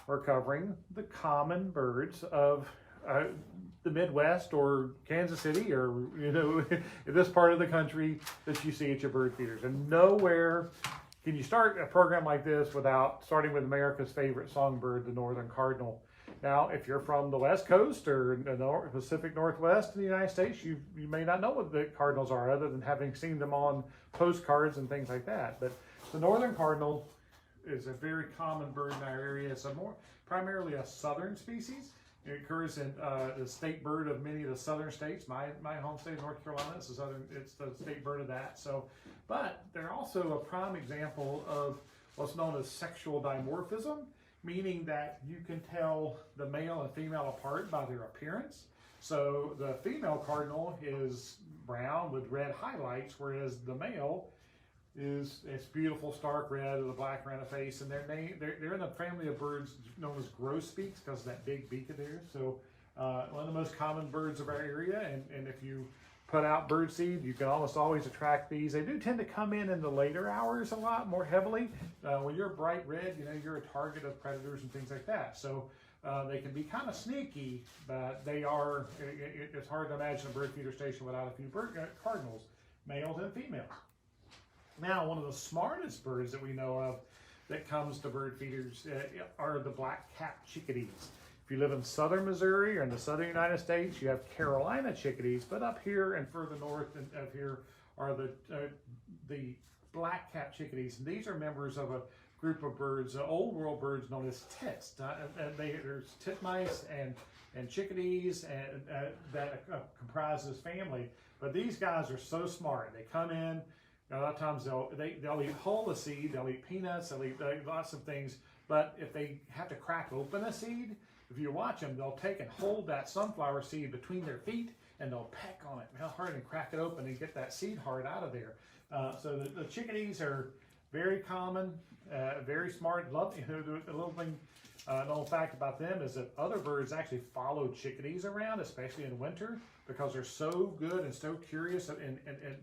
are covering the common birds of the Midwest or Kansas City or, you know, this part of the country that you see at your bird feeders. And nowhere can you start a program like this without starting with America's favorite songbird, the Northern Cardinal. Now, if you're from the West Coast or the Pacific Northwest in the United States, you may not know what the cardinals are other than having seen them on postcards and things like that. But the Northern Cardinal is a very common bird in our area. It's primarily a southern species. It occurs in the state bird of many of the southern states. My home state, North Carolina, it's the state bird of that. So, but they're also a prime example of what's known as sexual dimorphism, meaning that you can tell the male and female apart by their appearance. So the female cardinal is brown with red highlights, whereas the male it's beautiful stark red with a black around the face, and they're in a family of birds known as grosbeaks because of that big beak of theirs. So one of the most common birds of our area, and if you put out bird seed, you can almost always attract these. They do tend to come in the later hours a lot more heavily. When you're bright red, you know, you're a target of predators and things like that. So they can be kind of sneaky, but they are. It's hard to imagine a bird feeder station without a few cardinals, males and females. Now, one of the smartest birds that we know of that comes to bird feeders are the black-capped chickadees. If you live in southern Missouri or in the southern United States, you have Carolina chickadees, but up here and further north of here are the black-capped chickadees. And these are members of a group of birds, old world birds known as tits. There's titmice and chickadees that comprise this family. But these guys are so smart. They come in. A lot of times they'll eat whole the seed, they'll eat peanuts, they'll eat lots of things. But if they have to crack open a seed, if you watch them, they'll take and hold that sunflower seed between their feet and they'll peck on it real hard and crack it open and get that seed heart out of there. So the chickadees are very common, very smart. Love, you know, the little thing, known fact about them is that other birds actually follow chickadees around, especially in winter, because they're so good and so curious and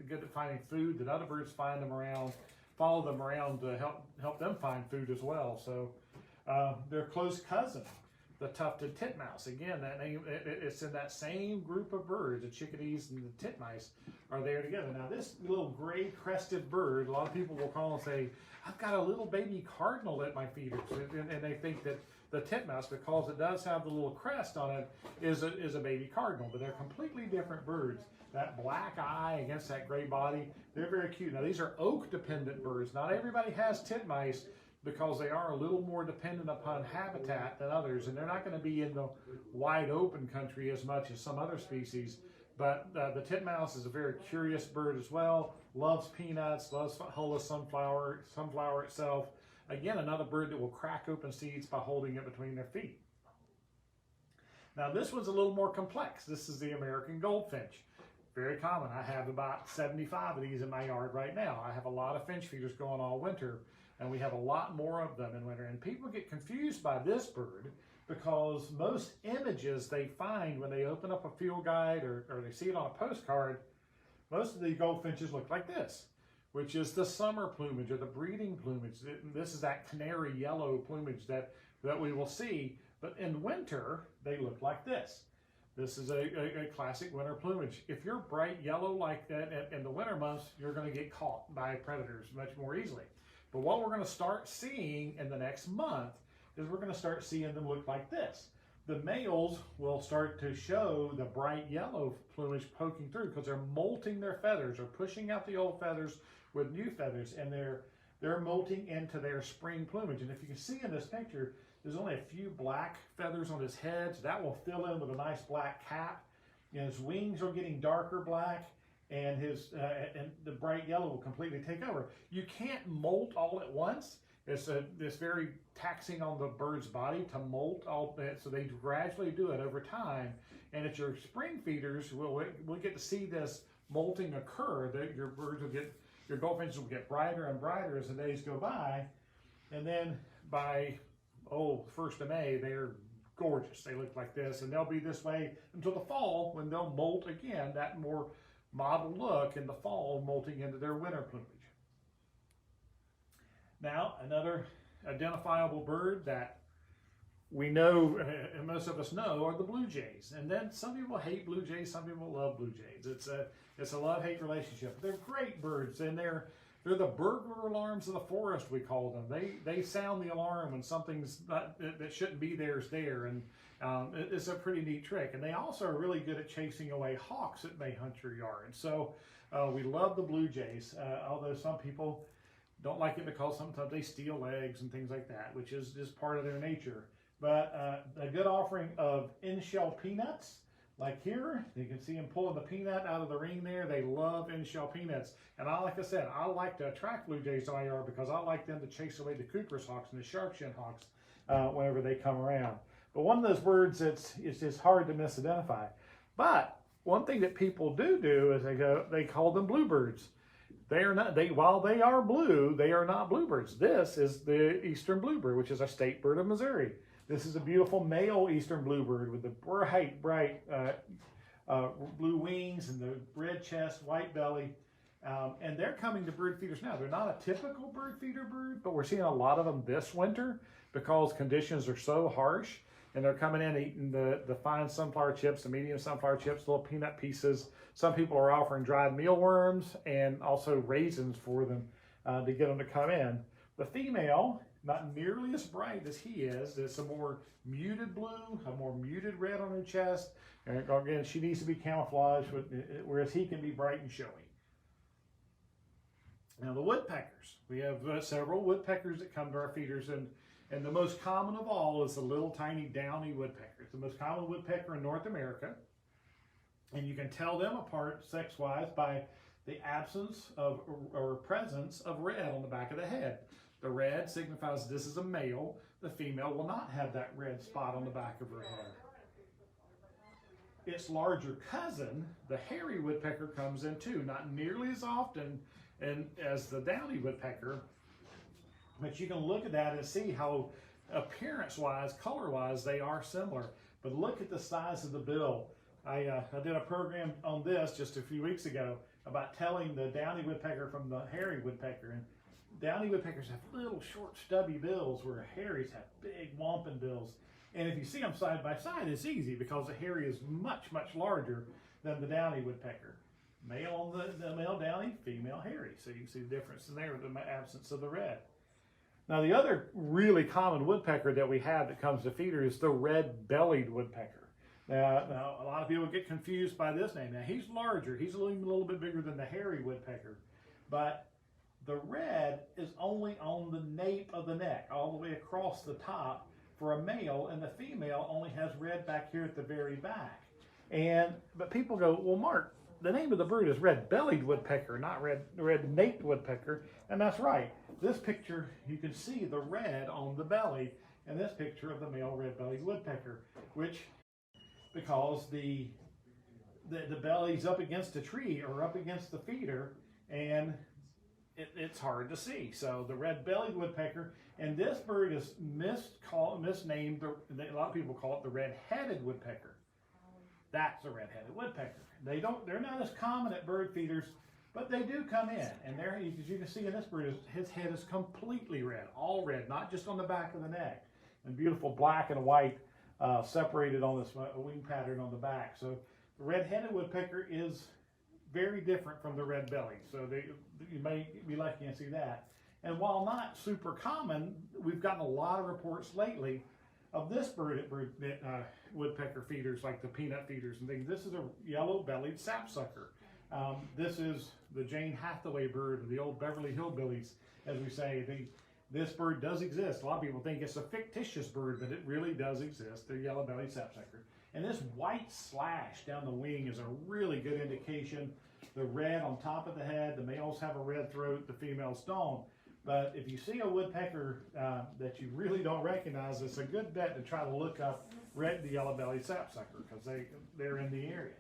good at finding food that other birds follow them around to help them find food as well. So their close cousin, the tufted titmouse, again, that name, it's in that same group of birds. The chickadees and the titmice are there together. Now this little gray crested bird, a lot of people will call and say, I've got a little baby cardinal at my feeders, and they think that the titmouse, because it does have the little crest on it, is a baby cardinal, but they're completely different birds. That black eye against that gray body, they're very cute. Now these are oak-dependent birds. Not everybody has titmice because they are a little more dependent upon habitat than others, and they're not going to be in the wide open country as much as some other species. But the titmouse is a very curious bird as well. Loves peanuts, loves whole sunflower itself. Again, another bird that will crack open seeds by holding it between their feet. Now this one's a little more complex. This is the American goldfinch. Very common. I have about 75 of these in my yard right now. I have a lot of finch feeders going all winter, and we have a lot more of them in winter. And people get confused by this bird because most images they find when they open up a field guide or they see it on a postcard, most of the goldfinches look like this, which is the summer plumage or the breeding plumage. This is that canary yellow plumage that we will see, but in winter, they look like this. This is a classic winter plumage. If you're bright yellow like that in the winter months, you're going to get caught by predators much more easily. But what we're going to start seeing in the next month is we're going to start seeing them look like this. The males will start to show the bright yellow plumage poking through because they're molting their feathers or pushing out the old feathers with new feathers, and they're molting into their spring plumage. And if you can see in this picture, there's only a few black feathers on his head, so that will fill in with a nice black cap. And his wings are getting darker black, and and the bright yellow will completely take over. You can't molt all at once. It's very taxing on the bird's body to molt all that, so they gradually do it over time. And at your spring feeders, we'll get to see this molting occur. That your goldfinches will get brighter and brighter as the days go by, and then by 1st of May, they're gorgeous. They look like this, and they'll be this way until the fall when they'll molt again, that more mottled look in the fall, molting into their winter plumage. Now, another identifiable bird that we know, and most of us know, are the blue jays. And then some people hate blue jays, some people love blue jays. It's a love-hate relationship. They're great birds, and they're the burglar alarms of the forest, we call them. They sound the alarm when something's not, that shouldn't be there is there, and it's a pretty neat trick. And they also are really good at chasing away hawks that may hunt your yard. So we love the blue jays, although some people don't like it because sometimes they steal eggs and things like that, which is just part of their nature. But a good offering of in-shell peanuts, like here, you can see them pulling the peanut out of the ring there. They love in-shell peanuts. And like I said, I like to attract blue jays to my yard because I like them to chase away the Cooper's hawks and the sharp-shinned hawks whenever they come around. But one of those birds that's it's just hard to misidentify. But one thing that people do is they call them bluebirds. They are not, while they are blue, they are not bluebirds. This is the eastern bluebird, which is a state bird of Missouri. This is a beautiful male eastern bluebird with the bright blue wings and the red chest, white belly. And they're coming to bird feeders now. They're not a typical bird feeder bird, but we're seeing a lot of them this winter because conditions are so harsh. And they're coming in eating the fine sunflower chips, the medium sunflower chips, little peanut pieces. Some people are offering dried mealworms and also raisins for them to get them to come in. The female, not nearly as bright as he is. It's a more muted blue, a more muted red on her chest. And again, she needs to be camouflaged, whereas he can be bright and showy. Now the woodpeckers. We have several woodpeckers that come to our feeders, and the most common of all is the little tiny downy woodpecker. It's the most common woodpecker in North America. And you can tell them apart sex-wise by the absence of or presence of red on the back of the head. The red signifies this is a male. The female will not have that red spot on the back of her head. Its larger cousin, the hairy woodpecker, comes in too. Not nearly as often as the downy woodpecker, but you can look at that and see how appearance-wise, color-wise, they are similar. But look at the size of the bill. I did a program on this just a few weeks ago about telling the downy woodpecker from the hairy woodpecker. And downy woodpeckers have little short stubby bills where hairies have big wampum bills. And if you see them side by side, it's easy because the hairy is much, much larger than the downy woodpecker. Male on the male downy, female hairy. So you can see the difference in there with the absence of the red. Now the other really common woodpecker that we have that comes to feeder is the red-bellied woodpecker. Now a lot of people get confused by this name. Now he's larger, he's a little bit bigger than the hairy woodpecker, but the red is only on the nape of the neck, all the way across the top for a male, and the female only has red back here at the very back. But people go, well, Mark, the name of the bird is red-bellied woodpecker, not red-naped woodpecker, and that's right. This picture, you can see the red on the belly, and this picture of the male red-bellied woodpecker, which, because the belly's up against a tree or up against the feeder, and it's hard to see. So the red-bellied woodpecker, and this bird is misnamed. A lot of people call it the red-headed woodpecker. That's a red-headed woodpecker. They're not as common at bird feeders, but they do come in. And there, as you can see in this bird, his head is completely red, all red, not just on the back of the neck. And beautiful black and white separated on this wing pattern on the back. So the red-headed woodpecker is very different from the red-bellied. So you may be lucky to see that. And while not super common, we've gotten a lot of reports lately of this bird at woodpecker feeders, like the peanut feeders and things. This is a yellow-bellied sapsucker. This is the Jane Hathaway bird, the old Beverly Hillbillies, as we say. This bird does exist. A lot of people think it's a fictitious bird, but it really does exist, the yellow-bellied sapsucker. And this white slash down the wing is a really good indication. The red on top of the head, the males have a red throat, the females don't. But if you see a woodpecker that you really don't recognize, it's a good bet to try to look up the yellow-bellied sapsucker, because they're in the area.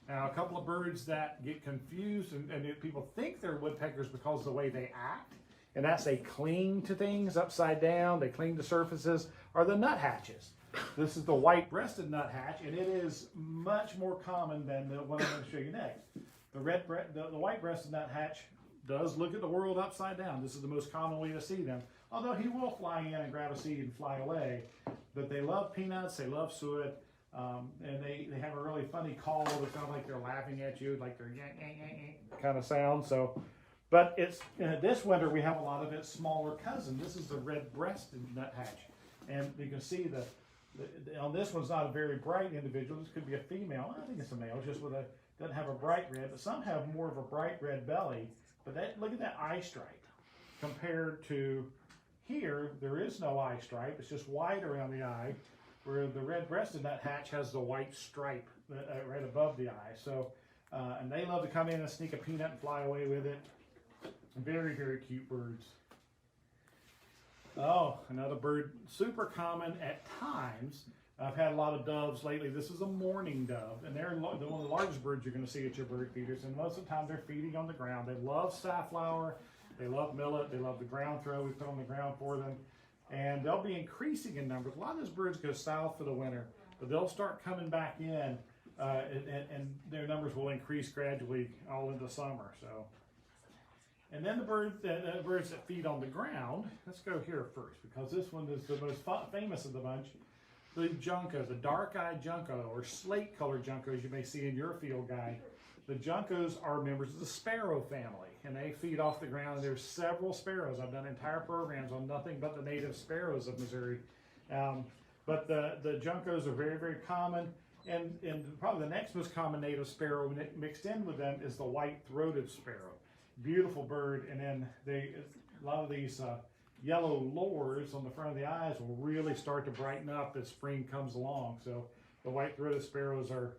Now, a couple of birds that get confused, and people think they're woodpeckers because of the way they act, and that's they cling to things upside down, they cling to surfaces, are the nuthatches. This is the white-breasted nuthatch, and it is much more common than the one I'm going to show you next. The white-breasted nuthatch does look at the world upside down. This is the most common way to see them, although he will fly in and grab a seed and fly away. But they love peanuts, they love suet, and they have a really funny call that sounds like they're laughing at you, like they're yank, yank, yank, yank kind of sound. So, but it's this winter we have a lot of its smaller cousin. This is the red-breasted nuthatch, and you can see on this one's not a very bright individual. This could be a female. I think it's a male, just with doesn't have a bright red, but some have more of a bright red belly. But look at that eye stripe compared to here. There is no eye stripe. It's just white around the eye, where the red-breasted nuthatch has the white stripe right above the eye. So, and they love to come in and sneak a peanut and fly away with it. Very, very cute birds. Oh, another bird, super common at times. I've had a lot of doves lately. This is a mourning dove, and they're one of the largest birds you're going to see at your bird feeders. And most of the time, they're feeding on the ground. They love safflower, they love millet, they love the ground throw we put on the ground for them, and they'll be increasing in numbers. A lot of those birds go south for the winter, but they'll start coming back in, and their numbers will increase gradually all into summer. So. And then the birds that feed on the ground, let's go here first, because this one is the most famous of the bunch. The Junco, the dark-eyed Junco, or slate-colored Junco, as you may see in your field guide. The Juncos are members of the Sparrow family, and they feed off the ground. There's several sparrows. I've done entire programs on nothing but the native sparrows of Missouri. But the Juncos are very, very common, and probably the next most common native sparrow mixed in with them is the white-throated sparrow. Beautiful bird, and then a lot of these yellow lores on the front of the eyes will really start to brighten up as spring comes along. So the white-throated sparrows are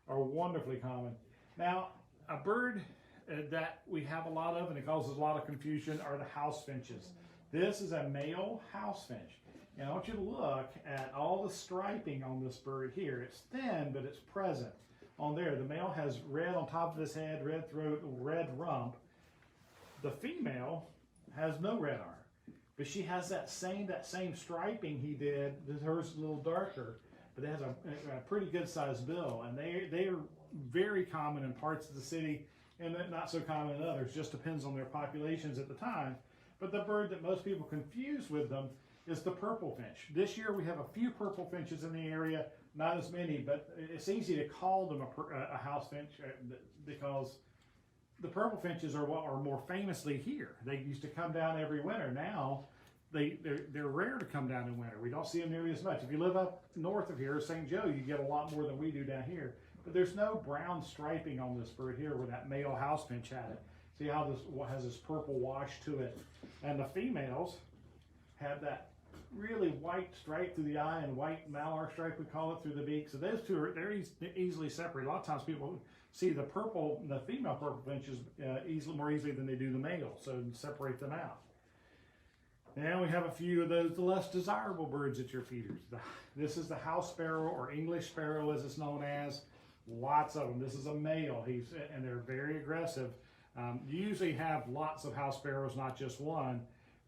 wonderfully common. Now, a bird that we have a lot of, and it causes a lot of confusion, are the house finches. This is a male house finch, and I want you to look at all the striping on this bird here. It's thin, but it's present on there. The male has red on top of his head, red throat, red rump. The female has no red on her, but she has that same striping he did. Hers is a little darker, but it has a pretty good sized bill, and they are very common in parts of the city and not so common in others. Just depends on their populations at the time. But the bird that most people confuse with them is the purple finch. This year we have a few purple finches in the area, not as many, but it's easy to call them a house finch because the purple finches are more famously here. They used to come down every winter. Now they're rare to come down in winter. We don't see them nearly as much. If you live up north of here, St. Joe, you get a lot more than we do down here. But there's no brown striping on this bird here where that male house finch had it. See how this has this purple wash to it. And the females have that really white stripe through the eye and white malar stripe, we call it, through the beak. So those two they're easily separated. A lot of times people see the female purple finches more easily than they do the male, so separate them out. Now we have a few of those less desirable birds at your feeders. This is the house sparrow, or English sparrow as it's known as. Lots of them. This is a male. And they're very aggressive. You usually have lots of house sparrows, not just one.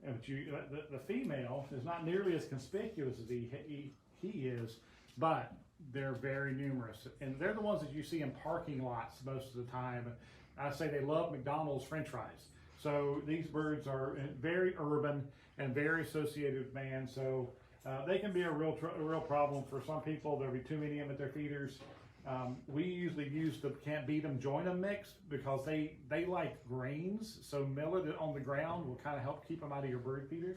But the female is not nearly as conspicuous as he is, but they're very numerous. And they're the ones that you see in parking lots most of the time. I say they love McDonald's French fries. So these birds are very urban and very associated with man. So they can be a real problem for some people. There'll be too many of them at their feeders. We usually use the can't beat them, join them mix because they like grains. So millet on the ground will kind of help keep them out of your bird feeders.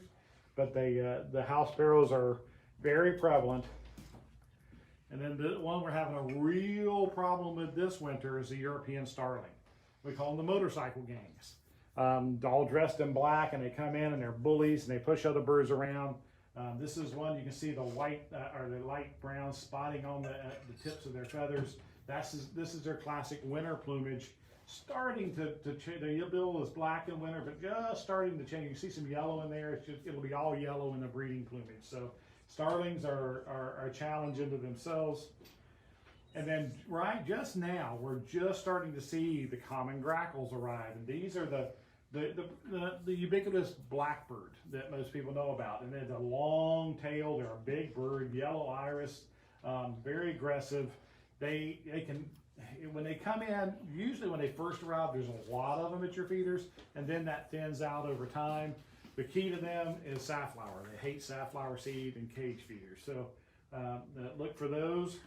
But the house sparrows are very prevalent. And then the one we're having a real problem with this winter is the European starling. We call them the motorcycle gangs. All dressed in black, and they come in and they're bullies and they push other birds around. This is one you can see the white or the light brown spotting on the tips of their feathers. This is their classic winter plumage, starting to change. The bill is black in winter, but just starting to change. You see some yellow in there. It'll be all yellow in the breeding plumage. So starlings are a challenge into themselves. And then just now, we're just starting to see the common grackles arrive, and these are the ubiquitous blackbird that most people know about. And they're the long tail, they're a big bird, yellow iris, very aggressive. They can, when they come in, usually when they first arrive, there's a lot of them at your feeders, and then that thins out over time. the key to them is safflower. They hate safflower seed and cage feeders. So look for those.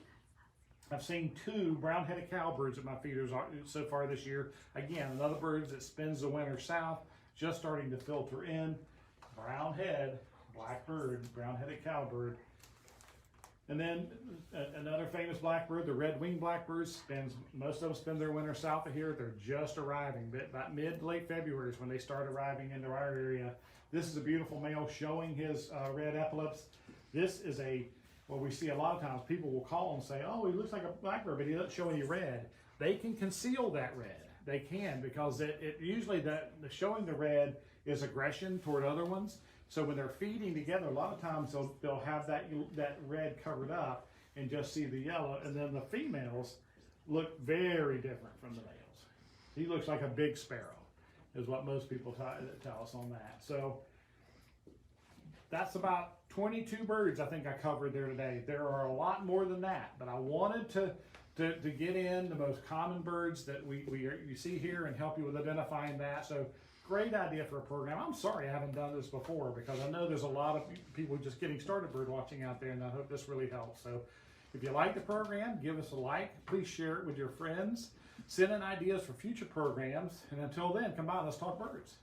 I've seen 2 brown-headed cowbirds at my feeders so far this year. Again, another bird that spends the winter south, just starting to filter in. Brown head, black bird, brown-headed cowbird. And then another famous blackbird, the red-winged blackbirds, most of them spend their winter south of here. They're just arriving, but about mid to late February is when they start arriving into our area. This is a beautiful male showing his red epaulets. This is what we see a lot of times. People will call and say, oh, he looks like a blackbird, but he doesn't show any red. They can conceal that red. They can, because it usually the showing the red is aggression toward other ones. So when they're feeding together, a lot of times they'll have that red covered up and just see the yellow. And then the females look very different from the males. He looks like a big sparrow, is what most people tell us on that. So that's about 22 birds I think I covered there today. There are a lot more than that, but I wanted to get in the most common birds that you see here and help you with identifying that. So great idea for a program. I'm sorry I haven't done this before, because I know there's a lot of people just getting started bird watching out there, and I hope this really helps. So if you like the program, give us a like. Please share it with your friends. Send in ideas for future programs. And until then, come by, let's talk birds.